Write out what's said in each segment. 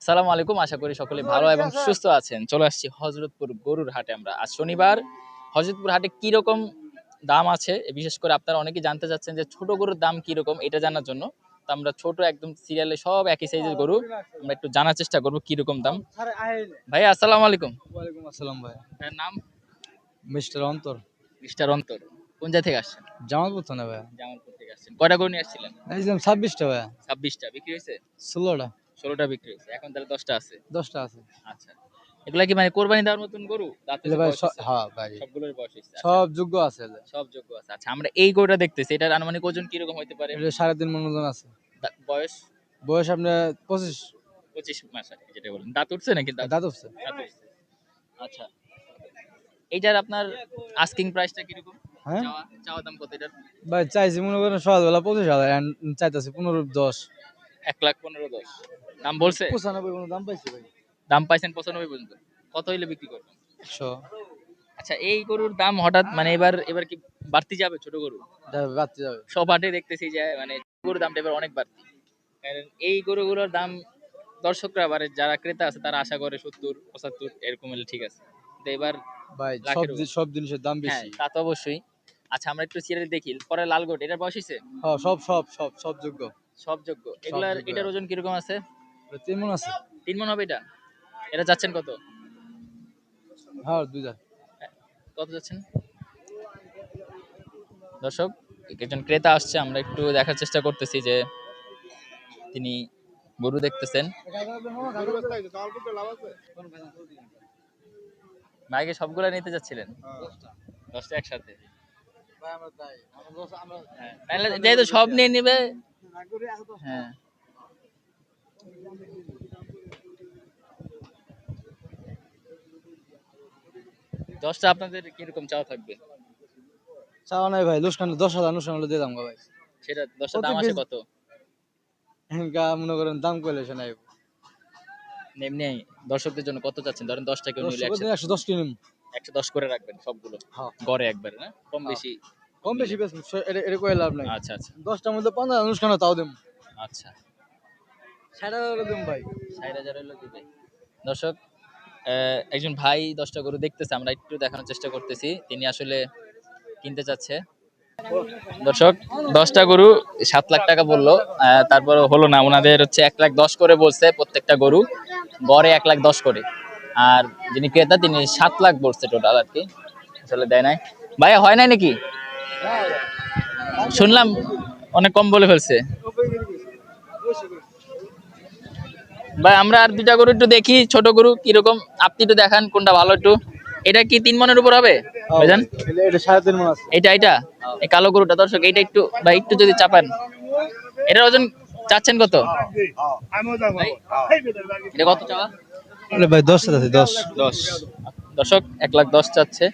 আসসালামু আলাইকুম, আশা করি সকলে ভালো এবং সুস্থ আছেন। চলে আসছি হযরতপুর গরুর হাটে। আমরা আজ শনিবার। হযরতপুর হাটে কি রকম দাম আছে, বিশেষ করে আপনারা অনেকেই জানতে চাচ্ছেন যে ছোট গরুর দাম কি রকম, এটা জানার জন্য। তো আমরা ছোট একদম সিরিয়ালে সব একই সাইজের গরু আমরা একটু জানার চেষ্টা করব কি রকম দাম। ভাই আসসালামু আলাইকুম। ওয়ালাইকুম আসসালাম ভাই। আপনার নাম? মিস্টার অন্তর। মিস্টার অন্তর। কোন জায়গা থেকে আসছেন? জামালপুর থানা ভাই। জামালপুর থেকে আসছেন। কয়টা গরু নিয়ে আসছিলেন? এই যে 26টা ভাই। 26টা বিক্রি হয়েছে? 16টা। 16টা বিক্রি হয়েছে, এখন তাহলে 10টা আছে। 10টা আছে। আচ্ছা, এগুলা কি মানে কোরবানি দেওয়ার মতন গরু? দাঁতে এলে যে ভাই বয়স হয়েছে? হ্যাঁ ভাই। সবগুলোর বয়স হয়েছে? আচ্ছা, সব যোগ্য আছে এলে। সব যোগ্য আছে। আচ্ছা, আমরা এই গরুটা দেখতেছি, এটার আনুমানিক ওজন কিরকম হতে পারে? এটা 3.5 মণ ওজন আছে। বয়স বয়স আপনার 25 25 মাস আর কি, যেটা বলেন। দাঁত উঠছে নাকি? দাঁত দাঁত উঠছে। দাঁত উঠছে। আচ্ছা, এইটার আপনার আস্কিং প্রাইসটা কিরকম? হ্যাঁ চাওয়া চাওয়া দাম কত এটার? ভাই চাইছি মনে করেন সকালবেলা 25,000 and চাইতাছি 15-10। 1,15,10,000 দাম বলছে? 95 কোনো দাম পাইছি ভাই। দাম পাইছেন 95 পর্যন্ত। কত হইলে বিক্রি করবেন? 100 আচ্ছা, এই গরুর দাম হঠাৎ মানে এবার কি বাড়তি যাবে? ছোট গরু যাবে বাড়তে যাবে। সব হাটে দেখতেছি যে মানে গরুর দামটা এবার অনেক বাড়তি। কারণ এই গরুগুলোর দাম দর্শকরা আবার যারা ক্রেতা আছে তারা আশা করে 70-75 এরকম হলে ঠিক আছে, কিন্তু এবার ভাই লাখের উপর। সব জিনিসের দাম হ্যাঁ, বেশি। তা তো অবশ্যই। আচ্ছা, আমরা একটু সিরিয়াল দেখি। পরে লাল গোট, এটার বয়স হইছে? হ্যাঁ সব যোগ্য। সব যোগ্য। সব এগুলার যোগ্য। এটার ওজন কিরকম আছে? 3 মণ আছে। 3 মণ হবে এটা? এটা যাচ্ছেন কত? হ্যাঁ 2 কত যাচ্ছেন দর্শক? একজন ক্রেতা আসছে, আমরা একটু দেখার চেষ্টা করতেছি যে তিনি গরু দেখতেছেন। ভাইকে সবগুলা নিতে যাচ্ছিলেন? 10টা একসাথে? হ্যাঁ, তাহলে যেহেতু সব নিয়ে নিবে। হ্যাঁ, 10টা আপনাদের কিরকম চাওয়া থাকবে? চাওয়া নাই ভাই, লোকসান 10,000 লোকসান হলে দিয়ে দাম ভাই। সেটা 10টা দাম আসে কত? এনকা মনে করেন দাম কইলে সে নাই। এমনি দর্শকদের জন্য কত চাচ্ছেন? ধরেন 10টা কেউ নিলে 110 কিনুম। 110 করে রাখবেন সবগুলো হ্যাঁ গড়ে একবারে, না কম হ্যাঁ। বেশি? কম বেশি বেশ এটা কই লাভ নাই। আচ্ছা আচ্ছা 10টার মধ্যে 15 অনুষ্ঠান তাও দেম। আচ্ছা, 60,000 দেম ভাই। 60,000 হলো দিবে। দর্শক, একজন ভাই 10টা গরু দেখতেছে, আমরা একটু দেখানোর চেষ্টা করতেছি তিনি আসলে কিনতে চাচ্ছে। দর্শক, 10টা গরু 7 লাখ টাকা বললো, তারপর হলো না। ওনাদের হচ্ছে 1,10,000 করে বলছে প্রত্যেকটা গরু, গড়ে 1,10,000 করে। আর যিনি ক্রেতা তিনি 7 লাখ বলছে টোটাল আর কি, আসলে দেয় নাই। ভাইয়া হয় নাই নাকি? শুনলাম অনেক কম বলে ফেলছে। ভাই আমরা আর 2টা গরু একটু দেখি, ছোট গরু কিরকম, আপনি একটু দেখান কোনটা ভালো একটু। এটা কি 3 মণের উপর হবে ভাইজান? এটা 3.5 মণ আছে। এটা এই কালো গরুটা দর্শক, এটা একটু ভাই একটু যদি চাপান। এটার ওজন চাচ্ছেন কত ভাই? এটা কত চাওয়া? আরে ভাই 10 আছে 10। 10। দর্শক 1,10,000 চাচ্ছে।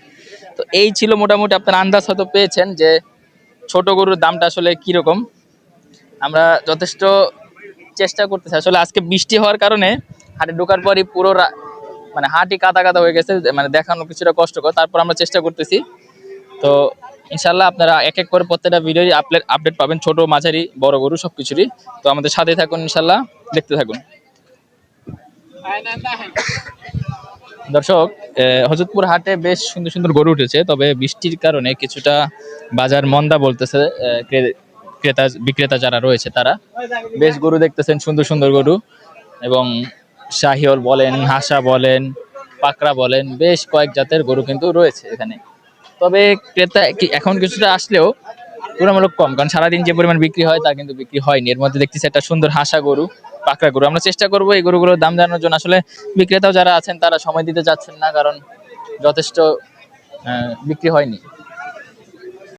তো এই ছিল মোটামুটি, আপনার আন্দাজ হয়তো পেয়েছেন যে ছোট গরুর দামটা আসলে কিরকম। আমরা যথেষ্ট চেষ্টা করতেছি। আসলে আজকে বৃষ্টি হওয়ার কারণে হাটে ঢোকার পরই পুরো মানে হাটই কাদা কাদা হয়ে গেছে, মানে দেখানো কিছুটা কষ্টকর। তারপর আমরা চেষ্টা করতেছি। তো ইনশাল্লাহ আপনারা এক এক করে প্রত্যেকটা ভিডিও আপডেট পাবেন, ছোট মাঝারি বড় গরু সবকিছুরই। তো আমাদের সাথে থাকুন, ইনশাল্লাহ দেখতে থাকুন। দর্শক, হযরতপুর হাটে বেশ সুন্দর সুন্দর গরু উঠেছে, তবে বৃষ্টির কারণে কিছুটা বাজার মন্দা বলতেছে। ক্রেতা বিক্রেতা যারা রয়েছে তারা বেশ গরু দেখতেছেন, সুন্দর সুন্দর গরু, এবং শাহিওল বলেন, হাসা বলেন, পাকড়া বলেন, বেশ কয়েক জাতের গরু কিন্তু রয়েছে এখানে। তবে ক্রেতা এখন কিছুটা আসলেও তুলনামূলক কম, কারণ সারাদিন যে পরিমাণ বিক্রি হয় তা কিন্তু বিক্রি হয়নি। এর মধ্যে দেখতেছি একটা সুন্দর হাসা গরু, পাকড়া গরু। আমরা চেষ্টা করবো এই গরুগুলোর দাম জানানোর জন্য। আসলে বিক্রেতাও যারা আছেন তারা সময় দিতে চাচ্ছেন না, কারণ যথেষ্ট বিক্রি হয়নি।